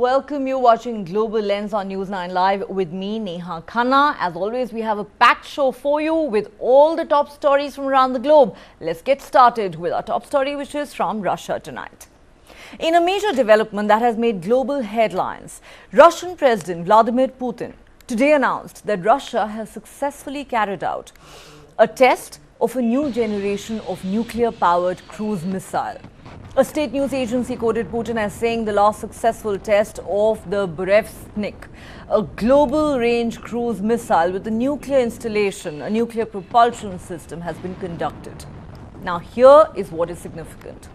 welcome you watching Global Lens on News9 Live with me, Neha. Khanna. As always, we have a packed show for you with all the top stories from around the globe. Let's get started with our top story, which is from Russia tonight. In a major development that has made global headlines, Russian President Vladimir Putin today announced that Russia has successfully carried out a test of a new generation of nuclear-powered cruise missile. A state news agency quoted Putin as saying the last successful test of the Burevestnik, a global-range cruise missile with a nuclear installation, a nuclear propulsion system, has been conducted. Now, here is what is significant.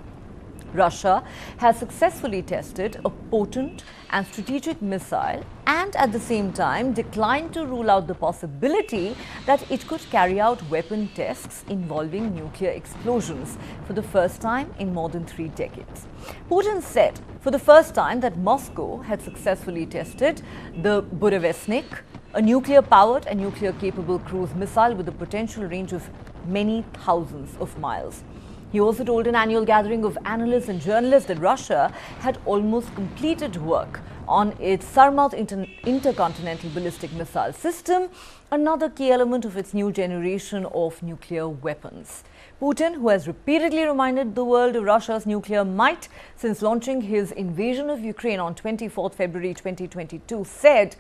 Russia has successfully tested a potent and strategic missile and at the same time declined to rule out the possibility that it could carry out weapon tests involving nuclear explosions for the first time in more than 3 decades. Putin said for the first time that Moscow had successfully tested the Burevestnik, a nuclear-powered and nuclear-capable cruise missile with a potential range of many thousands of miles. He also told an annual gathering of analysts and journalists that Russia had almost completed work on its Sarmat intercontinental ballistic missile system, another key element of its new generation of nuclear weapons. Putin, who has repeatedly reminded the world of Russia's nuclear might since launching his invasion of Ukraine on 24 February 2022, said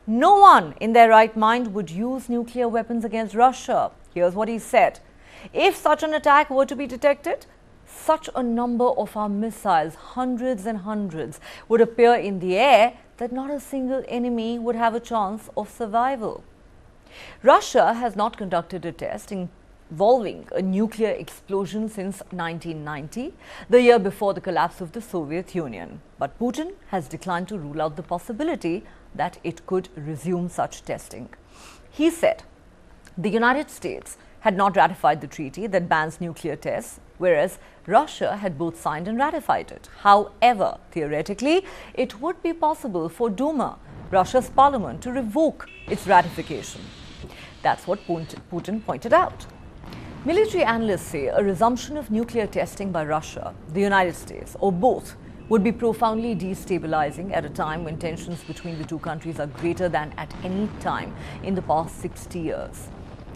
no one in their right mind would use nuclear weapons against Russia. Here's what he said. If such an attack were to be detected, such a number of our missiles, hundreds and hundreds, would appear in the air that not a single enemy would have a chance of survival. Russia has not conducted a test involving a nuclear explosion since 1990, the year before the collapse of the Soviet Union. But Putin has declined to rule out the possibility that it could resume such testing. He said the United States had not ratified the treaty that bans nuclear tests, whereas Russia had both signed and ratified it. However, theoretically, it would be possible for Duma, Russia's parliament, to revoke its ratification. That's what Putin pointed out. Military analysts say a resumption of nuclear testing by Russia, the United States, or both, would be profoundly destabilizing at a time when tensions between the two countries are greater than at any time in the past 60 years.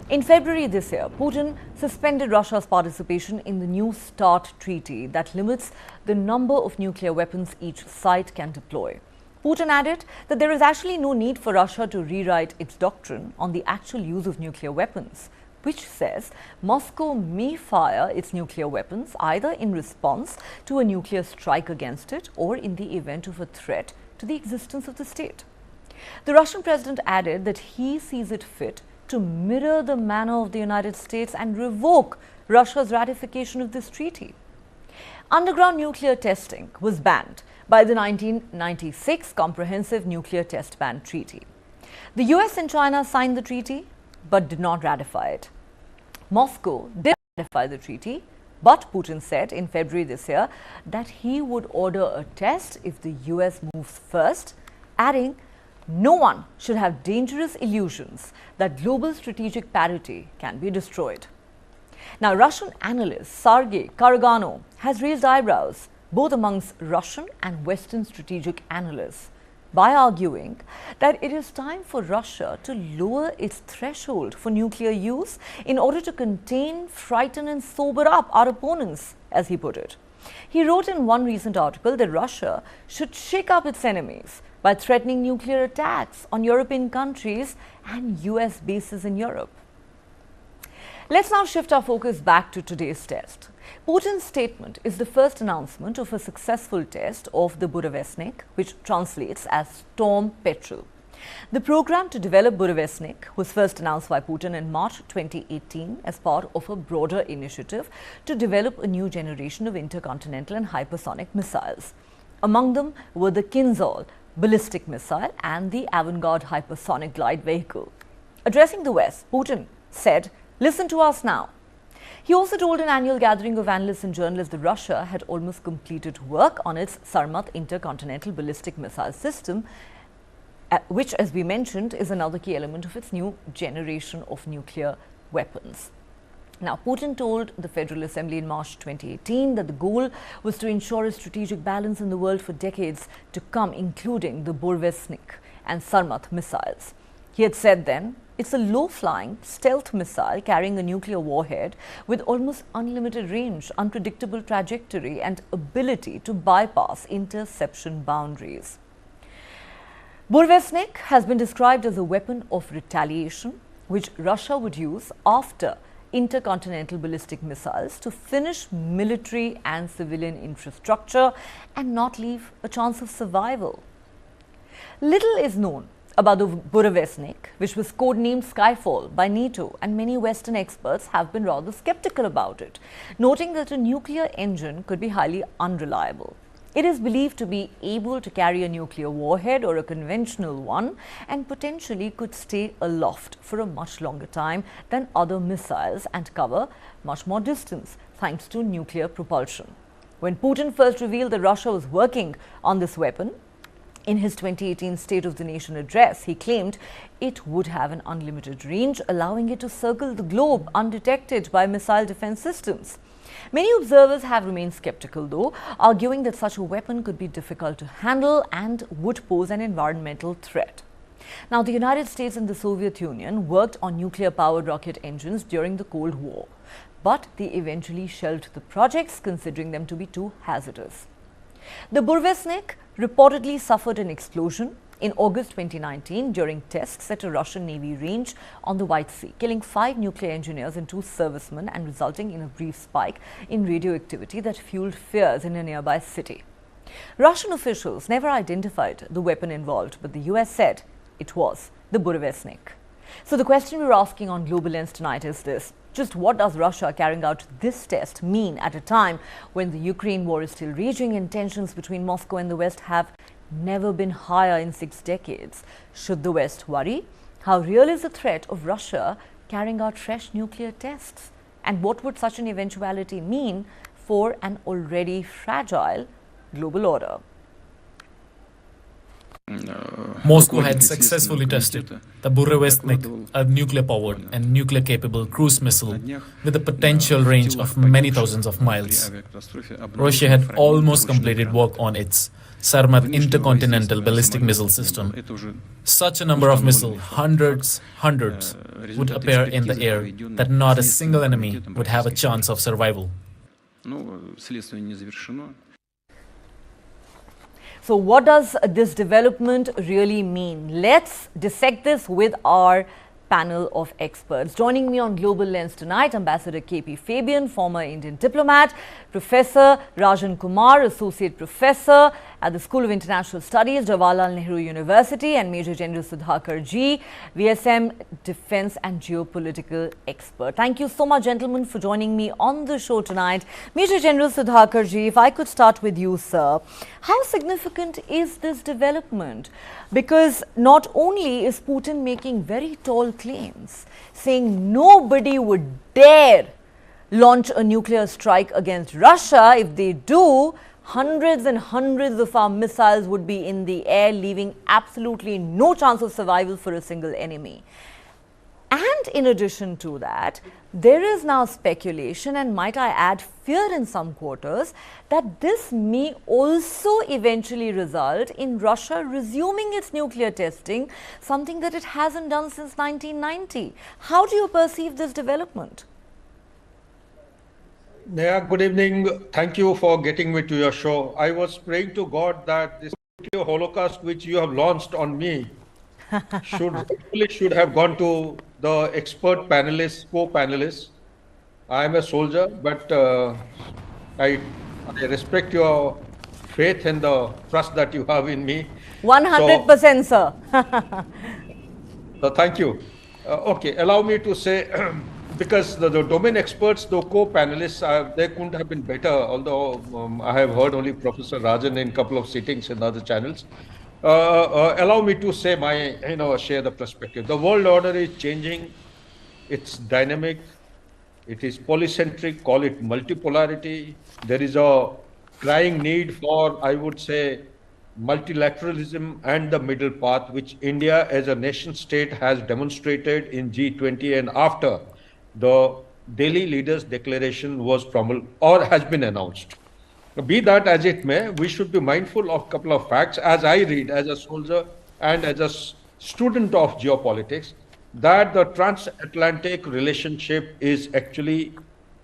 In February this year, Putin suspended Russia's participation in the New START treaty that limits the number of nuclear weapons each side can deploy. Putin added that there is actually no need for Russia to rewrite its doctrine on the actual use of nuclear weapons, which says Moscow may fire its nuclear weapons either in response to a nuclear strike against it or in the event of a threat to the existence of the state. The Russian president added that he sees it fit to mirror the manner of the United States and revoke Russia's ratification of this treaty. Underground nuclear testing was banned by the 1996 Comprehensive Nuclear Test Ban Treaty. The US and China signed the treaty but did not ratify it. Moscow did ratify the treaty, but Putin said in February this year that he would order a test if the US moves first, adding, no one should have dangerous illusions that global strategic parity can be destroyed. Now, Russian analyst Sergei Karagano has raised eyebrows both amongst Russian and Western strategic analysts by arguing that it is time for Russia to lower its threshold for nuclear use in order to contain, frighten and sober up our opponents, as he put it. He wrote in one recent article that Russia should shake up its enemies by threatening nuclear attacks on European countries and US bases in Europe. Let's now shift our focus back to today's test. Putin's statement is the first announcement of a successful test of the Burevestnik, which translates as Storm Petrel. The program to develop Burevestnik was first announced by Putin in March 2018 as part of a broader initiative to develop a new generation of intercontinental and hypersonic missiles. Among them were the Kinzhal ballistic missile and the Avangard hypersonic glide vehicle. Addressing the West, Putin said, "Listen to us now." He also told an annual gathering of analysts and journalists that Russia had almost completed work on its Sarmat intercontinental ballistic missile system, which, as we mentioned, is another key element of its new generation of nuclear weapons. Now, Putin told the Federal Assembly in March 2018 that the goal was to ensure a strategic balance in the world for decades to come, including the Burevestnik and Sarmat missiles. He had said then, it's a low-flying, stealth missile carrying a nuclear warhead with almost unlimited range, unpredictable trajectory and ability to bypass interception boundaries. Burevestnik has been described as a weapon of retaliation, which Russia would use after intercontinental ballistic missiles to finish military and civilian infrastructure and not leave a chance of survival. Little is known about the Burevestnik, which was codenamed Skyfall by NATO, and many Western experts have been rather skeptical about it, noting that a nuclear engine could be highly unreliable. It is believed to be able to carry a nuclear warhead or a conventional one and potentially could stay aloft for a much longer time than other missiles and cover much more distance thanks to nuclear propulsion. When Putin first revealed that Russia was working on this weapon, in his 2018 State of the Nation address, he claimed it would have an unlimited range, allowing it to circle the globe undetected by missile defense systems. Many observers have remained skeptical, though, arguing that such a weapon could be difficult to handle and would pose an environmental threat. Now, the United States and the Soviet Union worked on nuclear-powered rocket engines during the Cold War, but they eventually shelved the projects, considering them to be too hazardous. The Burevestnik reportedly suffered an explosion in August 2019 during tests at a Russian Navy range on the White Sea, killing 5 nuclear engineers and 2 servicemen and resulting in a brief spike in radioactivity that fueled fears in a nearby city. Russian officials never identified the weapon involved, but the US said it was the Burevestnik. So the question we're asking on Global Lens tonight is this: just what does Russia carrying out this test mean at a time when the Ukraine war is still raging and tensions between Moscow and the West have never been higher in 6 decades? Should the West worry? How real is the threat of Russia carrying out fresh nuclear tests? And what would such an eventuality mean for an already fragile global order? Moscow had successfully tested the Burevestnik, a nuclear-powered and nuclear-capable cruise missile with a potential range of many thousands of miles. Russia had almost completed work on its Sarmat intercontinental ballistic missile system. Such a number of missiles, hundreds, would appear in the air that not a single enemy would have a chance of survival. So what does this development really mean? Let's dissect this with our panel of experts. Joining me on Global Lens tonight, Ambassador K.P. Fabian, former Indian diplomat, Professor Rajan Kumar, Associate Professor at the School of International Studies, Jawaharlal Nehru University, and Major General Sudhakar Ji, VSM Defense and Geopolitical Expert. Thank you so much, gentlemen, for joining me on the show tonight. Major General Sudhakar Ji, if I could start with you, sir. How significant is this development? Because not only is Putin making very tall claims, saying nobody would dare launch a nuclear strike against Russia. If they do, hundreds and hundreds of our missiles would be in the air, leaving absolutely no chance of survival for a single enemy. And in addition to that, there is now speculation, and might I add fear in some quarters, that this may also eventually result in Russia resuming its nuclear testing, something that it hasn't done since 1990. How do you perceive this development? Neha, good evening. Thank you for getting me to your show. I was praying to God that this nuclear holocaust which you have launched on me should have gone to the expert panelists, co-panelists. I am a soldier, but I respect your faith and the trust that you have in me. 100%, sir. So thank you. Okay, allow me to say, because the domain experts, the co-panelists, they couldn't have been better, although I have heard only Professor Rajan in a couple of sittings in other channels. Allow me to say share the perspective. The world order is changing. It's dynamic. It is polycentric, call it multipolarity. There is a crying need for, I would say, multilateralism and the middle path, which India as a nation state has demonstrated in G20 and after the Delhi leaders' declaration was or has been announced. Be that as it may, we should be mindful of a couple of facts, as I read as a soldier and as a student of geopolitics, that the transatlantic relationship is actually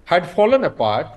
had fallen apart,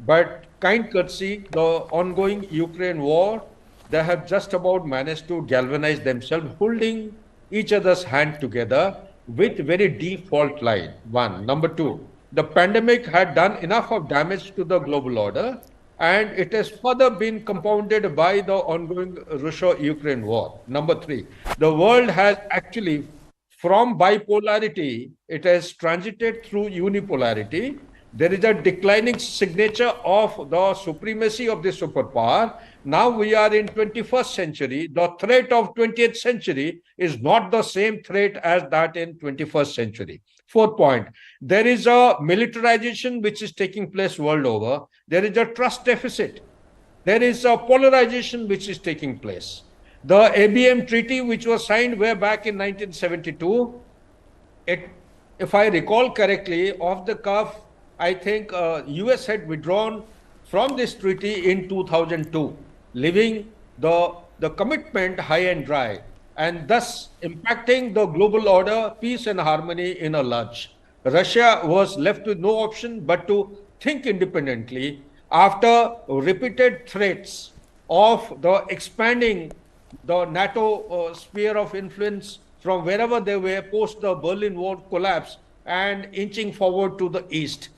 but kind courtesy, the ongoing Ukraine war, they have just about managed to galvanize themselves, holding each other's hand together with very deep fault line. One. Number two, the pandemic had done enough of damage to the global order, and it has further been compounded by the ongoing Russia-Ukraine war. Number three, the world has actually, from bipolarity, it has transited through unipolarity. There is a declining signature of the supremacy of the superpower. Now we are in 21st century. The threat of 20th century is not the same threat as that in 21st century. Fourth point, there is a militarization which is taking place world over. There is a trust deficit. There is a polarization which is taking place. The ABM treaty, which was signed way back in 1972, if I recall correctly, off the cuff, I think US had withdrawn from this treaty in 2002, leaving the commitment high and dry, and thus impacting the global order, peace and harmony in a lurch. Russia was left with no option but to think independently after repeated threats of the expanding the NATO sphere of influence from wherever they were post the Berlin Wall collapse and inching forward to the east.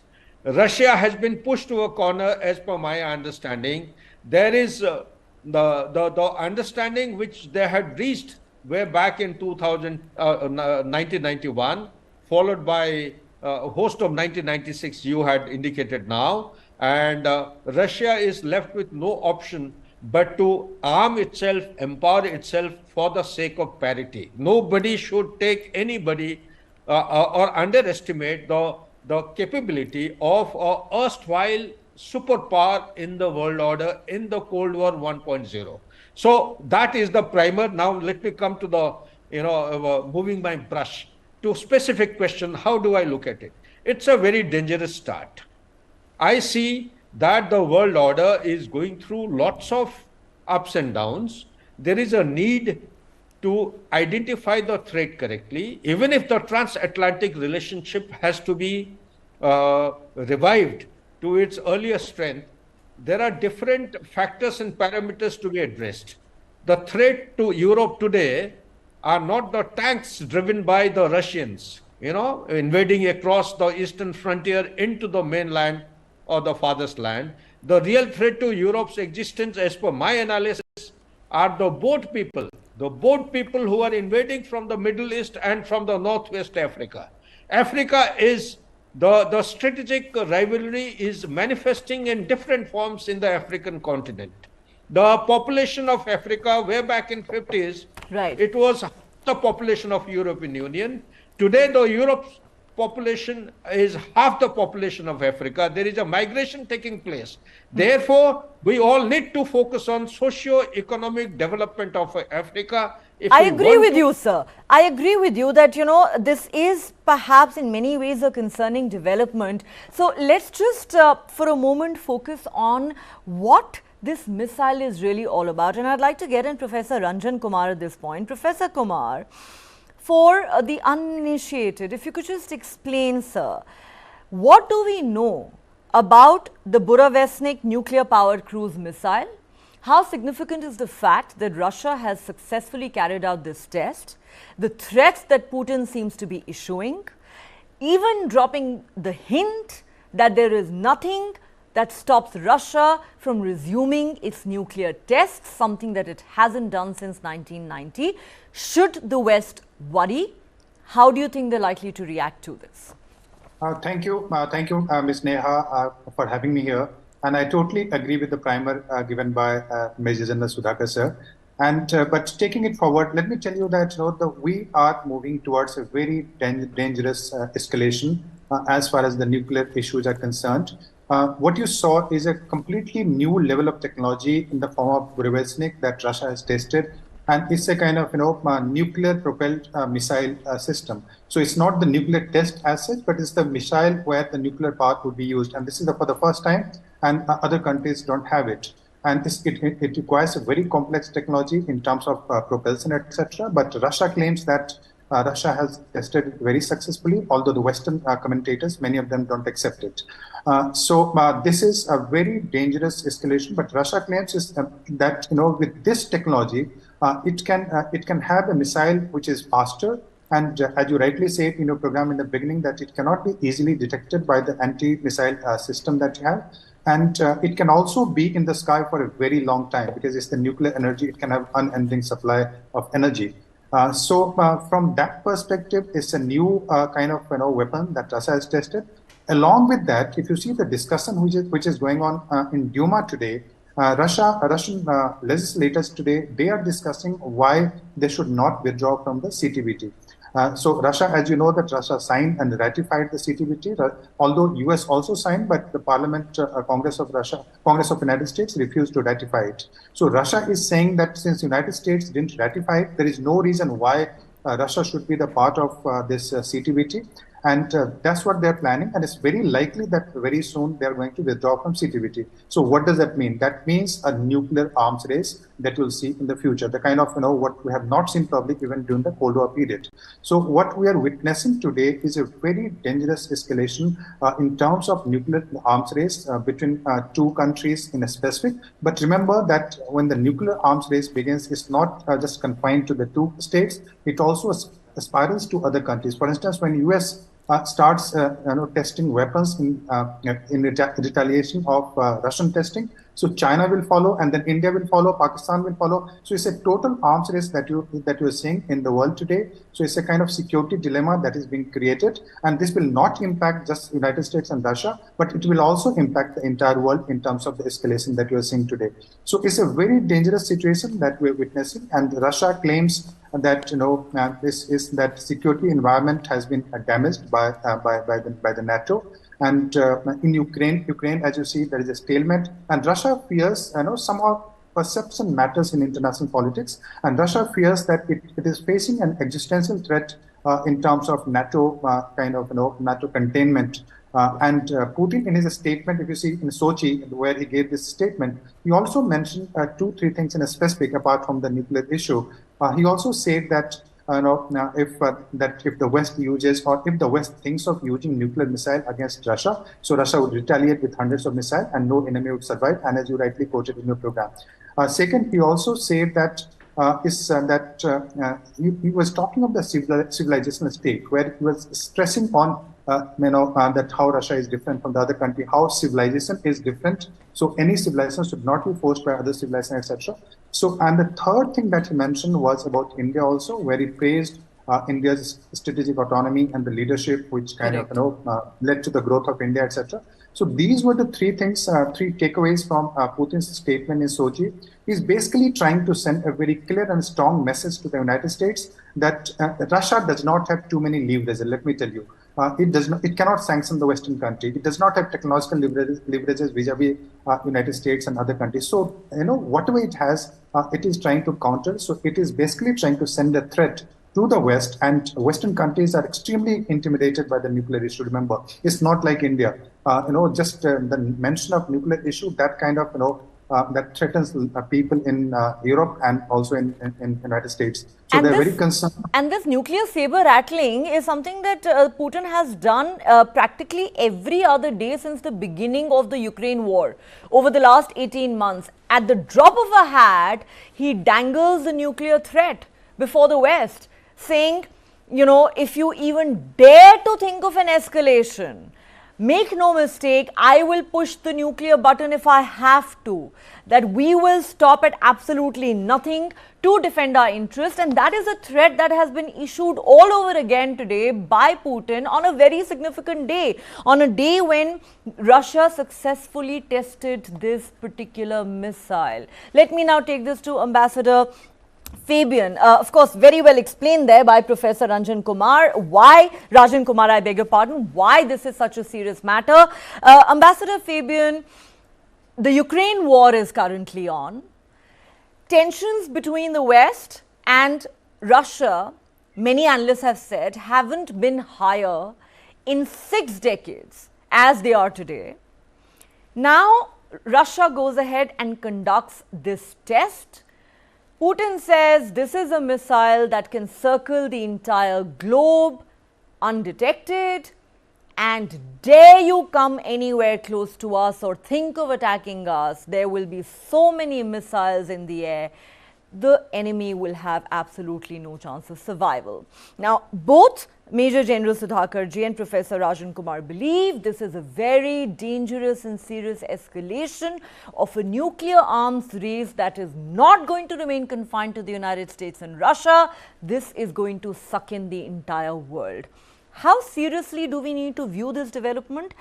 Russia has been pushed to a corner, as per my understanding. There is the understanding which they had reached way back in 1991, followed by a host of 1996 you had indicated now. And Russia is left with no option but to arm itself, empower itself for the sake of parity. Nobody should take anybody or underestimate the capability of erstwhile superpower in the world order in the Cold War 1.0. So that is the primer. Now let me come to the, moving my brush to specific question. How do I look at it? It's a very dangerous start. I see that the world order is going through lots of ups and downs. There is a need to identify the threat correctly, even if the transatlantic relationship has to be revived to its earlier strength. There are different factors and parameters to be addressed. The threat to Europe today are not the tanks driven by the Russians, invading across the eastern frontier into the mainland or the farthest land. The real threat to Europe's existence, as per my analysis, are the boat people who are invading from the Middle East and from the Northwest Africa. Africa is the strategic rivalry is manifesting in different forms in the African continent. The population of Africa way back in 50s, right, it was the population of European Union. Today, the Europe's population is half the population of Africa. There is a migration taking place. Therefore, we all need to focus on socio-economic development of Africa. I agree with you, sir. I agree with you that, this is perhaps in many ways a concerning development. So let's just for a moment focus on what this missile is really all about. And I'd like to get in Professor Ranjan Kumar at this point. Professor Kumar, for the uninitiated, if you could just explain, sir, what do we know about the Burevestnik nuclear-powered cruise missile? How significant is the fact that Russia has successfully carried out this test, the threats that Putin seems to be issuing, even dropping the hint that there is nothing that stops Russia from resuming its nuclear tests, something that it hasn't done since 1990. Should the West worry? How do you think they're likely to react to this? Thank you, Ms. Neha, for having me here. And I totally agree with the primer given by Major General Sudhakar sir. And but taking it forward, let me tell you that we are moving towards a very dangerous escalation as far as the nuclear issues are concerned. What you saw is a completely new level of technology in the form of Burevestnik that Russia has tested and it's a kind of nuclear propelled missile system. So it's not the nuclear test as such, but it's the missile where the nuclear power would be used, and this is for the first time, and other countries don't have it. And it requires a very complex technology in terms of propulsion, etc. But Russia claims that Russia has tested it very successfully, although the Western commentators, many of them don't accept it. So this is a very dangerous escalation. But Russia claims that with this technology, it can have a missile which is faster. And as you rightly said in your program in the beginning, that it cannot be easily detected by the anti-missile system that you have. And it can also be in the sky for a very long time because it's the nuclear energy. It can have unending supply of energy. So from that perspective, it's a new kind of weapon that Russia has tested. Along with that, if you see the discussion which is going on in Duma today, Russian legislators today, they are discussing why they should not withdraw from the CTBT. So Russia, as you know, that Russia signed and ratified the CTBT, although US also signed, but the Parliament, Congress of United States refused to ratify it. So Russia is saying that since United States didn't ratify it, there is no reason why Russia should be the part of this CTBT. And that's what they're planning. And it's very likely that very soon they're going to withdraw from CTBT. So what does that mean? That means a nuclear arms race that we'll see in the future, the kind of, what we have not seen probably even during the Cold War period. So what we are witnessing today is a very dangerous escalation in terms of nuclear arms race between two countries in a specific. But remember that when the nuclear arms race begins, it's not just confined to the two states. It also spirals to other countries. For instance, when US starts testing weapons in retaliation of Russian testing, so China will follow, and then India will follow, Pakistan will follow. So it's a total arms race that you're seeing in the world today. So it's a kind of security dilemma that is being created, and this will not impact just United States and Russia, but it will also impact the entire world in terms of the escalation that you're seeing today. So it's a very dangerous situation that we're witnessing, and Russia claims that that security environment has been damaged by the NATO. And in Ukraine, as you see, there is a stalemate, and Russia fears, somehow perception matters in international politics, and Russia fears that it is facing an existential threat in terms of NATO NATO containment. And Putin, in his statement, if you see in Sochi, where he gave this statement, he also mentioned 2-3 things in a specific, apart from the nuclear issue. He also said that if the West uses, or if the West thinks of using nuclear missile against Russia, so Russia would retaliate with hundreds of missiles and no enemy would survive, and as you rightly quoted in your program. Second, he also said that he was talking of the civilizational state, where he was stressing on that how Russia is different from the other country, how civilization is different. So any civilization should not be forced by other civilization, etc. So, and the third thing that he mentioned was about India also, where he praised India's strategic autonomy and the leadership, which kind of led to the growth of India, etc. So these were the three things, three takeaways from Putin's statement in Sochi. He's basically trying to send a very clear and strong message to the United States that Russia does not have too many leverages. Let me tell you, it cannot sanction the Western country. It does not have technological leverages vis-a-vis United States and other countries. So whatever it has, it is trying to counter. So it is basically trying to send a threat to the West, and Western countries are extremely intimidated by the nuclear issue. Remember, it's not like India. Just the mention of nuclear issue, that kind of that threatens people in Europe and also in United States. So they're very concerned. And this nuclear saber rattling is something that Putin has done practically every other day since the beginning of the Ukraine war over the last 18 months. At the drop of a hat, he dangles the nuclear threat before the West, saying, if you even dare to think of an escalation, make no mistake, I will push the nuclear button if I have to. That we will stop at absolutely nothing to defend our interest. And that is a threat that has been issued all over again today by Putin on a very significant day, on a day when Russia successfully tested this particular missile. Let me now take this to Ambassador Fabian. Of course, very well explained there by Professor Rajan Kumar, I beg your pardon, why this is such a serious matter. Ambassador Fabian, the Ukraine war is currently on. tensions between the West and Russia, many analysts have said, haven't been higher in 6 decades as they are today. Now, Russia goes ahead and conducts this test. Putin says this is a missile that can circle the entire globe undetected, and dare you come anywhere close to us or think of attacking us, there will be so many missiles in the air, the enemy will have absolutely no chance of survival. Now, both Major General Sudhakarji and Professor Rajan Kumar believe this is a very dangerous and serious escalation of a nuclear arms race that is not going to remain confined to the United States and Russia. This is going to suck in the entire world. How seriously do we need to view this development?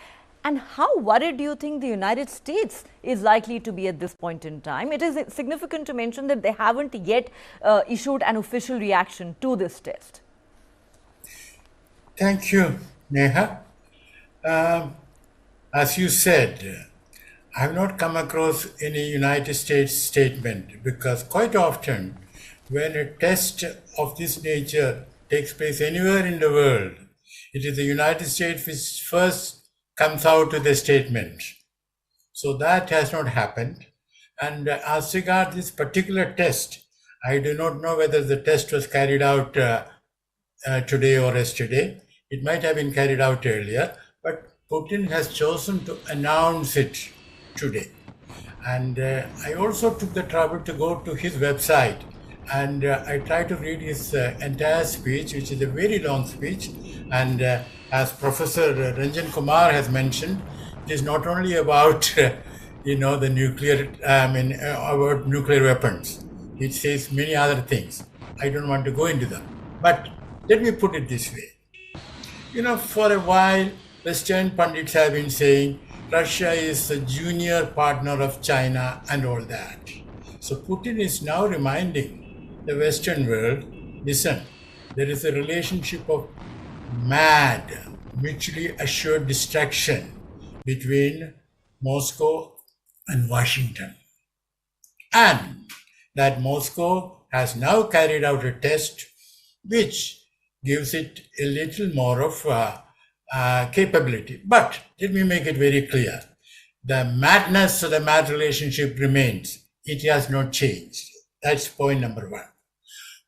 And how worried do you think the United States is likely to be at this point in time? It is significant to mention that they haven't yet issued an official reaction to this test. Thank you, Neha. As you said, I have not come across any United States statement, because quite often when a test of this nature takes place anywhere in the world, it is the United States which first comes out with a statement. So that has not happened. And as regards this particular test, I do not know whether the test was carried out today or yesterday. It might have been carried out earlier, but Putin has chosen to announce it today. And I also took the trouble to go to his website, and I tried to read his entire speech, which is a very long speech. And as Professor Ranjan Kumar has mentioned, it is not only about the nuclear, about nuclear weapons. It says many other things. I don't want to go into them. But let me put it this way. For a while, Western pundits have been saying Russia is a junior partner of China and all that. So Putin is now reminding the Western world, listen, there is a relationship of mad, mutually assured destruction between Moscow and Washington. And that Moscow has now carried out a test which gives it a little more of capability. But let me make it very clear. The madness of the mad relationship remains. It has not changed. That's point number one.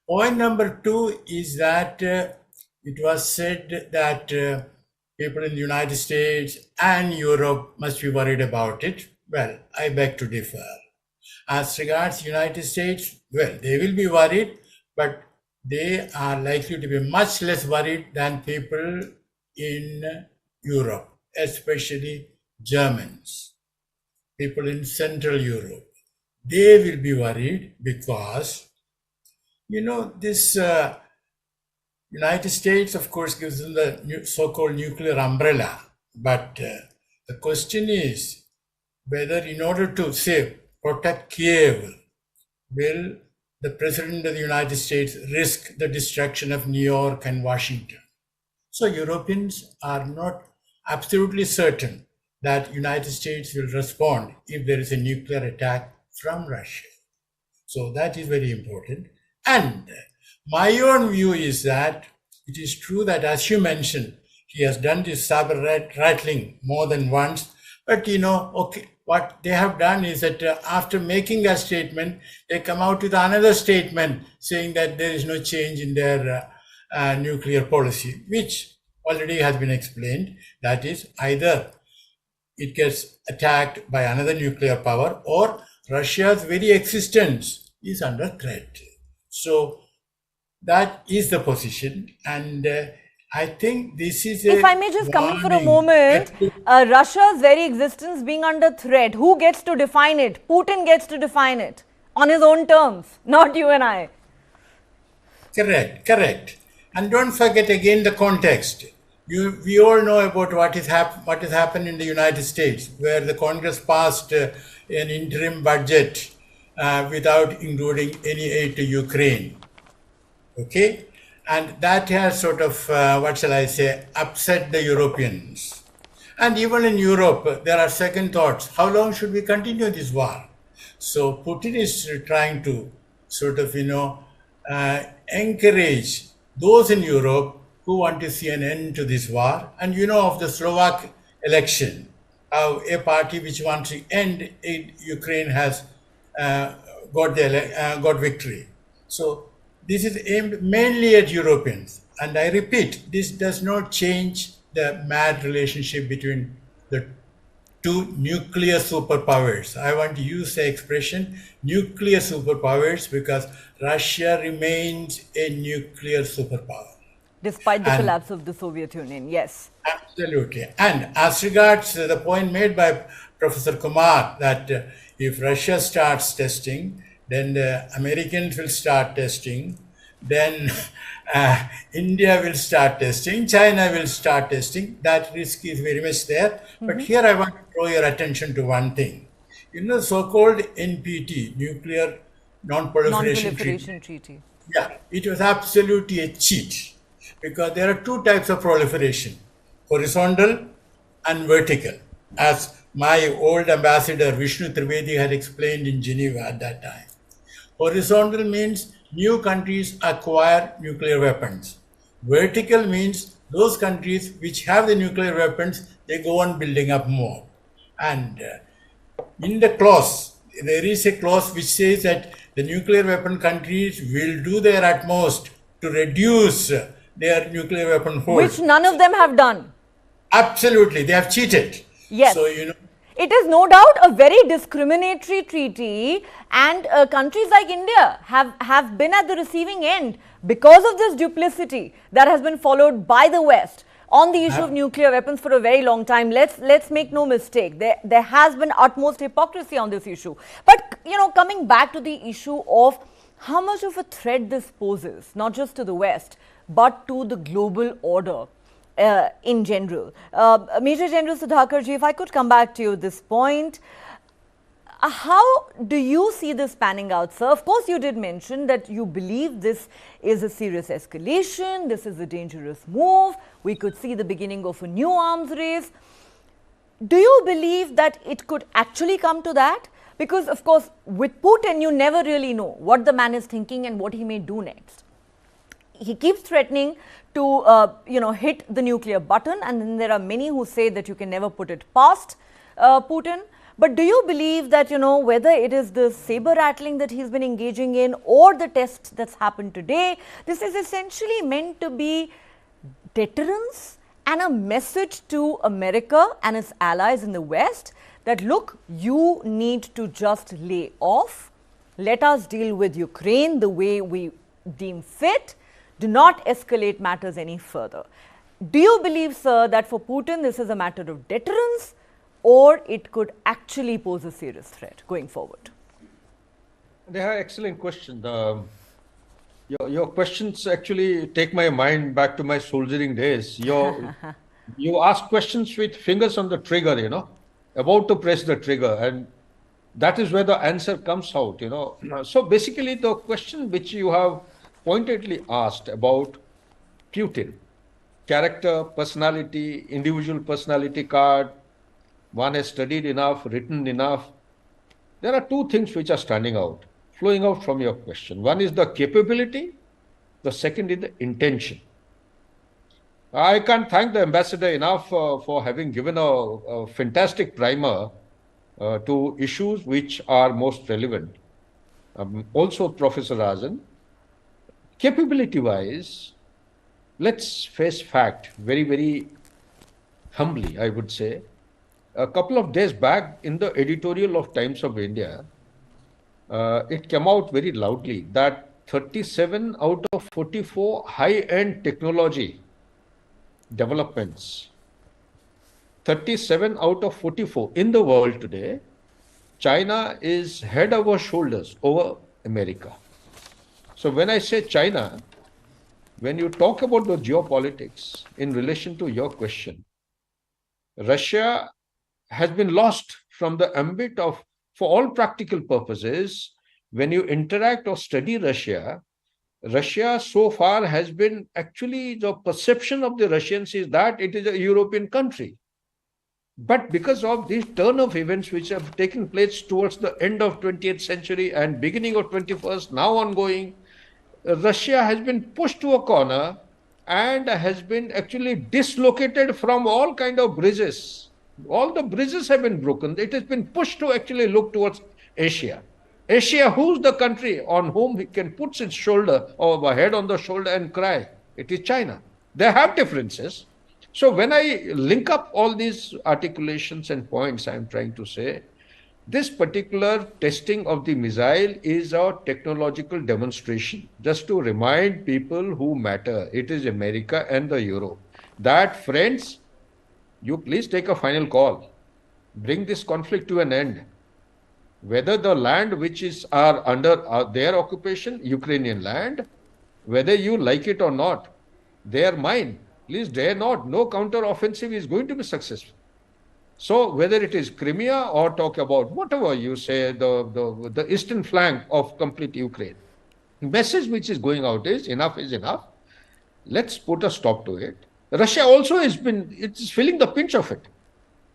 Point number two is that it was said that people in the United States and Europe must be worried about it. Well, I beg to differ. As regards the United States, well, they will be worried, but they are likely to be much less worried than people in Europe, especially Germans, people in Central Europe. They will be worried because, this United States, of course, gives them the so-called nuclear umbrella. But the question is whether, in order to, say, protect Kiev, will the President of the United States risk the destruction of New York and Washington? So Europeans are not absolutely certain that United States will respond if there is a nuclear attack from Russia. So that is very important. And my own view is that it is true that, as you mentioned, he has done this saber rattling more than once. But, what they have done is that after making a statement, they come out with another statement saying that there is no change in their nuclear policy, which already has been explained. That is, either it gets attacked by another nuclear power or Russia's very existence is under threat. So that is the position. And I think this is If I may just come in for a moment, Russia's very existence being under threat, who gets to define it? Putin gets to define it on his own terms, not you and I. Correct. And don't forget again the context. We all know about what has happened in the United States, where the Congress passed an interim budget without including any aid to Ukraine. Okay? And that has sort of, upset the Europeans. And even in Europe, there are second thoughts. How long should we continue this war? So Putin is trying to sort of, encourage those in Europe who want to see an end to this war. And of the Slovak election, how a party which wants to end Ukraine has got victory. So this is aimed mainly at Europeans. And I repeat, this does not change the mad relationship between the two nuclear superpowers. I want to use the expression nuclear superpowers because Russia remains a nuclear superpower. Despite the collapse of the Soviet Union, yes. Absolutely. And as regards the point made by Professor Kumar that if Russia starts testing, then the Americans will start testing, then India will start testing, China will start testing. That risk is very much there. But here I want to draw your attention to one thing. So-called NPT, Nuclear Non-Proliferation Treaty. Yeah, it was absolutely a cheat because there are two types of proliferation, horizontal and vertical, as my old ambassador Vishnu Trivedi had explained in Geneva at that time. Horizontal means new countries acquire nuclear weapons. Vertical means those countries which have the nuclear weapons, they go on building up more. And in the clause, there is a clause which says that the nuclear weapon countries will do their utmost to reduce their nuclear weapon force. Which none of them have done. Absolutely, they have cheated. Yes. So, it is no doubt a very discriminatory treaty, and countries like India have been at the receiving end because of this duplicity that has been followed by the West on the issue of nuclear weapons for a very long time. Let's make no mistake, there has been utmost hypocrisy on this issue. But coming back to the issue of how much of a threat this poses, not just to the West, but to the global order in general. Major General Sudhakar ji, if I could come back to you at this point, how do you see this panning out, sir? Of course, you did mention that you believe this is a serious escalation, this is a dangerous move, we could see the beginning of a new arms race. Do you believe that it could actually come to that? Because, of course, with Putin, you never really know what the man is thinking and what he may do next. He keeps threatening to, hit the nuclear button, and then there are many who say that you can never put it past Putin. But do you believe that, whether it is the saber rattling that he's been engaging in or the test that's happened today, this is essentially meant to be deterrence and a message to America and its allies in the West that, look, you need to just lay off, let us deal with Ukraine the way we deem fit, do not escalate matters any further. Do you believe, sir, that for Putin this is a matter of deterrence, or it could actually pose a serious threat going forward? They are excellent question. Your questions actually take my mind back to my soldiering days. You ask questions with fingers on the trigger, about to press the trigger, and that is where the answer comes out, So basically the question which you have pointedly asked about Putin, character, personality, individual personality card, one has studied enough, written enough. There are two things which are standing out, flowing out from your question. One is the capability, the second is the intention. I can't thank the ambassador enough for having given a fantastic primer to issues which are most relevant. Also, Professor Rajan, capability-wise, let's face fact very, very humbly, I would say. A couple of days back in the editorial of Times of India, it came out very loudly that 37 out of 44 high-end technology developments, 37 out of 44 in the world today, China is head over shoulders over America. So when I say China, when you talk about the geopolitics in relation to your question, Russia has been lost from the ambit of, for all practical purposes, when you interact or study Russia, Russia so far has been actually, the perception of the Russians is that it is a European country. But because of this turn of events which have taken place towards the end of 20th century and beginning of 21st, now ongoing, Russia has been pushed to a corner and has been actually dislocated from all kind of bridges. All the bridges have been broken. It has been pushed to actually look towards Asia. Asia, who's the country on whom he can put its shoulder or head on the shoulder and cry? It is China. They have differences. So when I link up all these articulations and points, I'm trying to say, this particular testing of the missile is a technological demonstration. Just to remind people who matter, it is America and the Europe. That, friends, you please take a final call. Bring this conflict to an end. Whether the land which is under their occupation, Ukrainian land, whether you like it or not, they are mine. Please dare not. No counter-offensive is going to be successful. So whether it is Crimea or talk about whatever you say, the eastern flank of complete Ukraine, the message which is going out is enough is enough. Let's put a stop to it. Russia also it's feeling the pinch of it.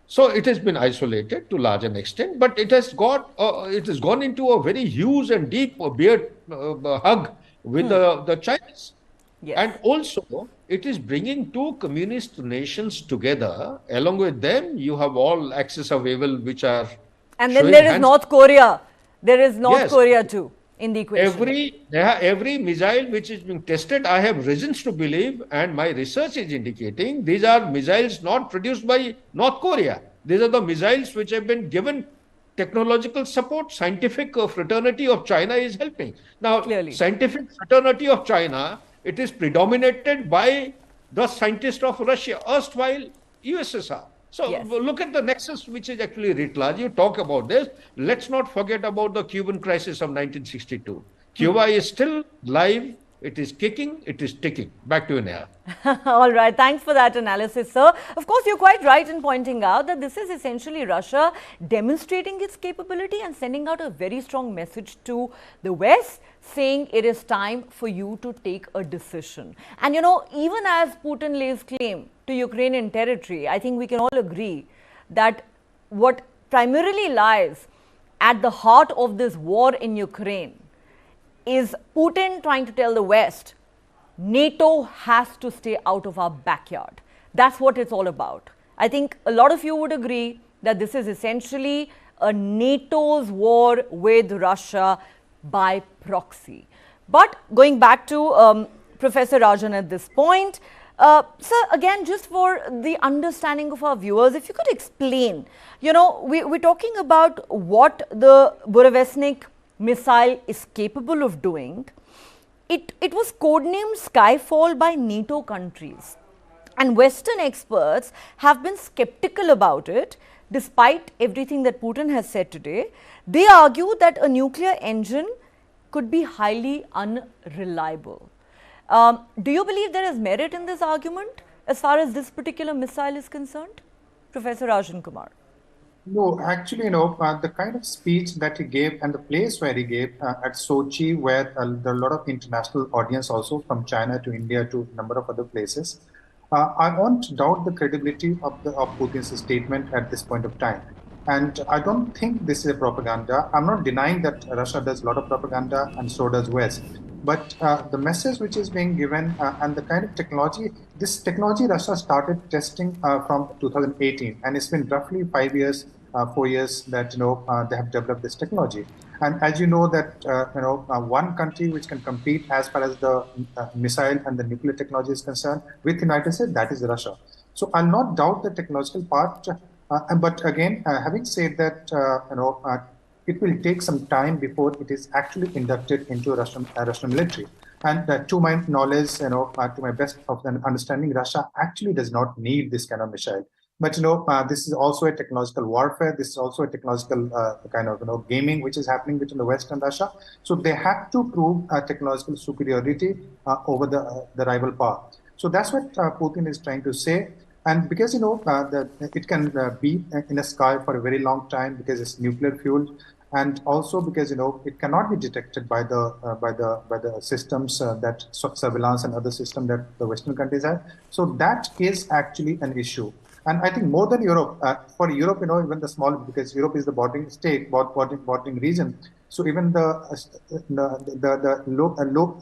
So it has been isolated to large an extent, but it has gone into a very huge and deep beard hug with the Chinese. Yes. And also, it is bringing two communist nations together. Along with them, you have all axes of evil which are. And then there is North Korea. There is North Yes. Korea too in the equation. Every missile which is being tested, I have reasons to believe, and my research is indicating, these are missiles not produced by North Korea. These are the missiles which have been given technological support. Scientific fraternity of China is helping. Now, Clearly. scientific fraternity of China, it is predominated by the scientists of Russia, erstwhile USSR. So Yes. look at the nexus which is actually writ large. You talk about this. Let's not forget about the Cuban crisis of 1962. Cuba is still live. It is kicking. It is ticking. Back to you, Neha. All right. Thanks for that analysis, sir. Of course, you're quite right in pointing out that this is essentially Russia demonstrating its capability and sending out a very strong message to the West, saying it is time for you to take a decision. And, you know, even as Putin lays claim to Ukrainian territory, I think we can all agree that what primarily lies at the heart of this war in Ukraine is Putin trying to tell the West, NATO has to stay out of our backyard. That's what it's all about. I think a lot of you would agree that this is essentially a NATO's war with Russia by proxy. But going back to Professor Rajan at this point, sir, again, just for the understanding of our viewers, if you could explain, you know, we're talking about what the Burevestnik missile is capable of doing. It was codenamed Skyfall by NATO countries, and Western experts have been skeptical about it despite everything that Putin has said today. They argue that a nuclear engine could be highly unreliable. Do you believe there is merit in this argument as far as this particular missile is concerned? Professor Rajan Kumar. No, actually, the kind of speech that he gave and the place where he gave at Sochi, where there are a lot of international audience also from China to India to a number of other places, I won't doubt the credibility of Putin's statement at this point of time. And I don't think this is a propaganda. I'm not denying that Russia does a lot of propaganda and so does West. But the message which is being given and the kind of technology, this technology Russia started testing from 2018, and it's been roughly 4 years that they have developed this technology. And as you know that one country which can compete as far as the missile and the nuclear technology is concerned with the United States, that is Russia. So I'll not doubt the technological part. But again, having said that, it will take some time before it is actually inducted into Russian military. And to my knowledge, to my best of understanding, Russia actually does not need this kind of missile. But this is also a technological warfare. This is also a technological kind of gaming which is happening between the West and Russia. So they have to prove technological superiority over the rival power. So that's what Putin is trying to say. And because it can be in the sky for a very long time because it's nuclear fueled, and also because it cannot be detected by the systems that surveillance and other systems that the Western countries have. So that is actually an issue. And I think more than Europe, for Europe, even the small, because Europe is the bordering state, bordering region. So even the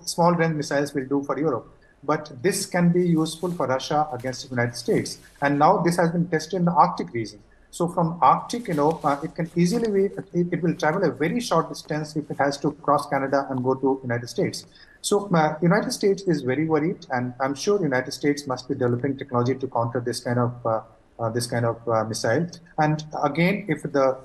small range missiles will do for Europe. But this can be useful for Russia against the United States. And now this has been tested in the Arctic region. So from Arctic, it can easily be, it will travel a very short distance if it has to cross Canada and go to United States. So United States is very worried, and I'm sure United States must be developing technology to counter this kind of missile. And again, if the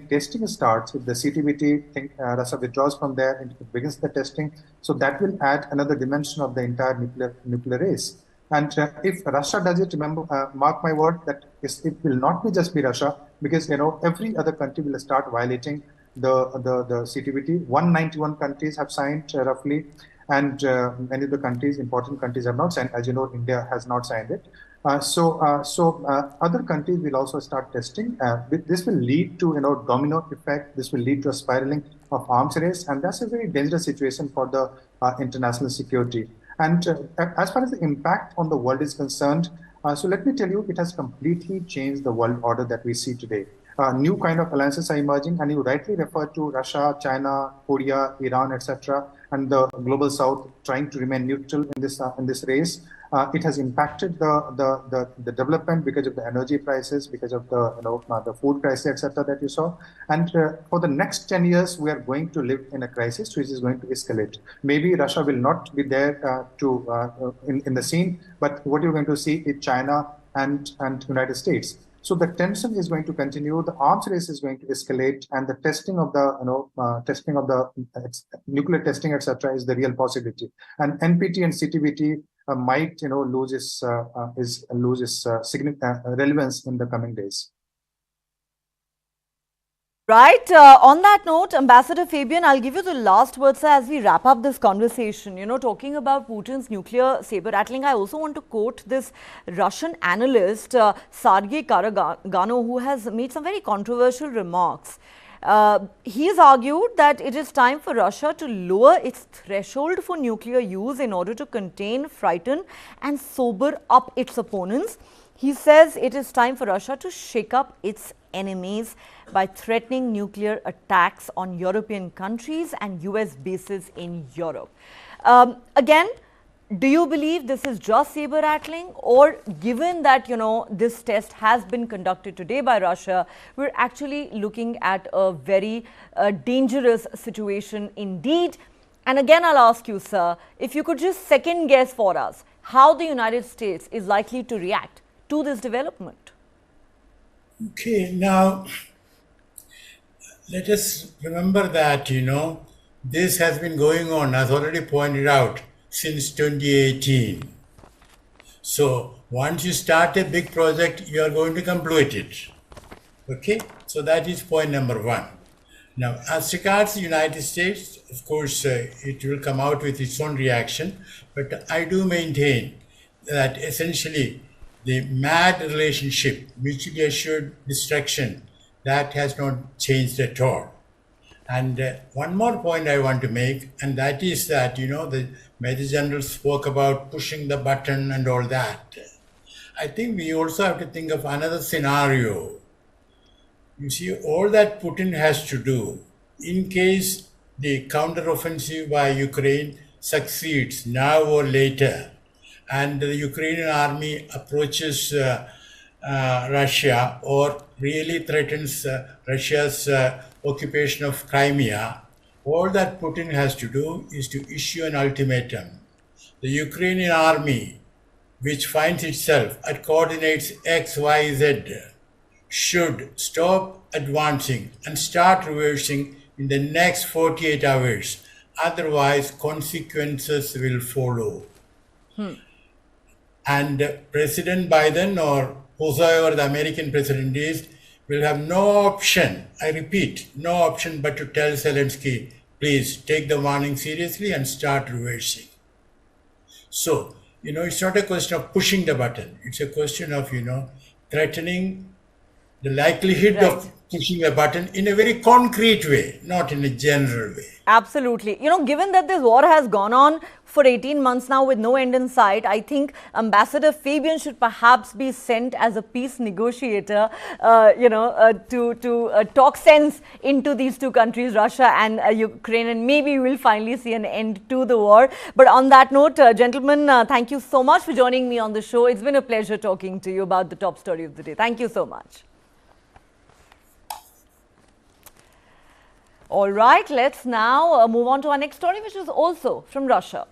testing starts, if the CTBT Russia withdraws from there and it begins the testing, so that will add another dimension of the entire nuclear race. And if Russia does it, remember, mark my word, that it will not be just Russia, because every other country will start violating the CTBT. 191 countries have signed roughly, and many of the countries, important countries, have not signed. As you know, India has not signed it. So other countries will also start testing. This will lead to domino effect. This will lead to a spiraling of arms race, and that's a very dangerous situation for the international security. And as far as the impact on the world is concerned, so let me tell you, it has completely changed the world order that we see today. New kind of alliances are emerging, and you rightly referred to Russia, China, Korea, Iran, etc., and the global South trying to remain neutral in this race. It has impacted the development because of the energy prices, because of the food crisis, etc., that you saw. And for the next 10 years, we are going to live in a crisis which is going to escalate. Maybe Russia will not be there in the scene, but what you're going to see is China and United States. So the tension is going to continue. The arms race is going to escalate, and the testing of the nuclear testing, etc., is the real possibility. And NPT and CTBT might lose its significant relevance in the coming days. Right. On that note, Ambassador Fabian, I'll give you the last word, sir, as we wrap up this conversation. Talking about Putin's nuclear saber-rattling, I also want to quote this Russian analyst, Sergei Karagano, who has made some very controversial remarks. He has argued that it is time for Russia to lower its threshold for nuclear use in order to contain, frighten and sober up its opponents. He says it is time for Russia to shake up its enemies by threatening nuclear attacks on European countries and US bases in Europe. Again, do you believe this is just saber-rattling, or given that, this test has been conducted today by Russia, we're actually looking at a very dangerous situation indeed? And again, I'll ask you, sir, if you could just second guess for us how the United States is likely to react to this development. Okay, now let us remember that, this has been going on, as already pointed out, since 2018. So once you start a big project, you are going to complete it. Okay, so that is point number one. Now, as regards the United States, of course, it will come out with its own reaction, but I do maintain that essentially the mad relationship, mutually assured destruction, that has not changed at all. And one more point I want to make, and that is that, the Major General spoke about pushing the button and all that. I think we also have to think of another scenario. You see, all that Putin has to do, in case the counteroffensive by Ukraine succeeds now or later, and the Ukrainian army approaches Russia or really threatens Russia's occupation of Crimea, all that Putin has to do is to issue an ultimatum. The Ukrainian army, which finds itself at coordinates X, Y, Z, should stop advancing and start reversing in the next 48 hours. Otherwise, consequences will follow. And President Biden, or whosoever the American president is, will have no option, I repeat, no option but to tell Zelensky, please take the warning seriously and start reversing. So, it's not a question of pushing the button. It's a question of, threatening the likelihood of pushing a button in a very concrete way, not in a general way. Absolutely. You know, given that this war has gone on for 18 months now with no end in sight, I think Ambassador Fabian should perhaps be sent as a peace negotiator, to talk sense into these two countries, Russia and Ukraine, and maybe we will finally see an end to the war. But on that note, gentlemen, thank you so much for joining me on the show. It's been a pleasure talking to you about the top story of the day. Thank you so much. All right, let's now move on to our next story, which is also from Russia.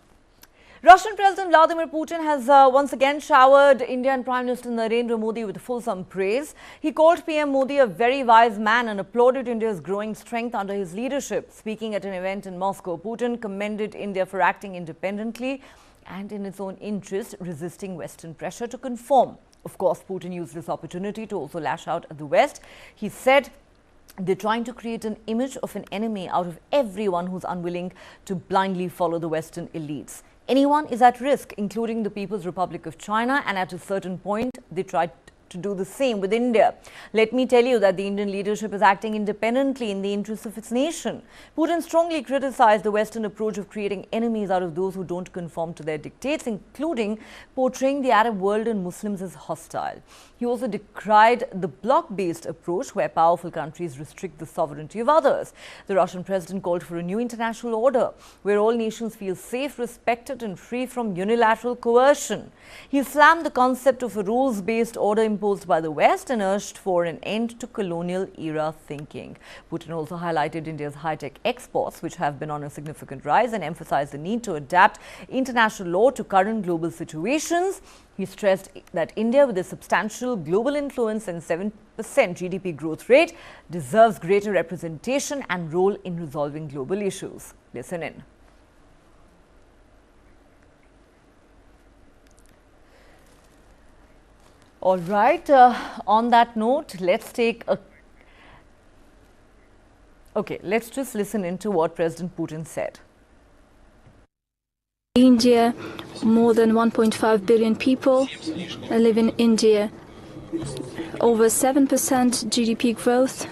Russian President Vladimir Putin has once again showered Indian Prime Minister Narendra Modi with fulsome praise. He called PM Modi a very wise man and applauded India's growing strength under his leadership. Speaking at an event in Moscow, Putin commended India for acting independently and in its own interest, resisting Western pressure to conform. Of course, Putin used this opportunity to also lash out at the West. He said, "They're trying to create an image of an enemy out of everyone who's unwilling to blindly follow the Western elites. Anyone is at risk, including the People's Republic of China, and at a certain point, they tried to do the same with India. Let me tell you that the Indian leadership is acting independently in the interests of its nation." Putin strongly criticized the Western approach of creating enemies out of those who don't conform to their dictates, including portraying the Arab world and Muslims as hostile. He also decried the bloc-based approach where powerful countries restrict the sovereignty of others. The Russian president called for a new international order where all nations feel safe, respected and free from unilateral coercion. He slammed the concept of a rules-based order imposed by the West and urged for an end to colonial-era thinking. Putin also highlighted India's high-tech exports, which have been on a significant rise, and emphasized the need to adapt international law to current global situations. He stressed that India, with a substantial global influence and 7% GDP growth rate, deserves greater representation and role in resolving global issues. Listen in. All right, on that note, let's just listen into what President Putin said. India, more than 1.5 billion people live in India. Over 7% GDP growth,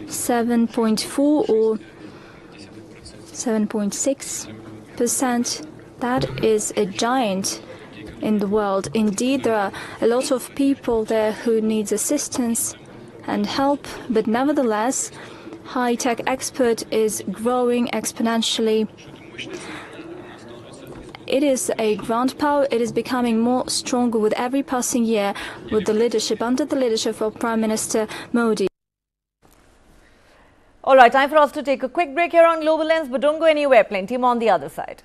7.4 or 7.6%. That is a giant in the world. Indeed, there are a lot of people there who need assistance and help, but nevertheless, high-tech export is growing exponentially. It is a grand power. It is becoming more stronger with every passing year with the leadership, under the leadership of Prime Minister Modi. All right, time for us to take a quick break here on Global Lens, but don't go anywhere. Plenty more on the other side.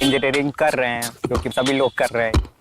Engineering कर रहे हैं, जो कि सभी लोग कर रहे हैं।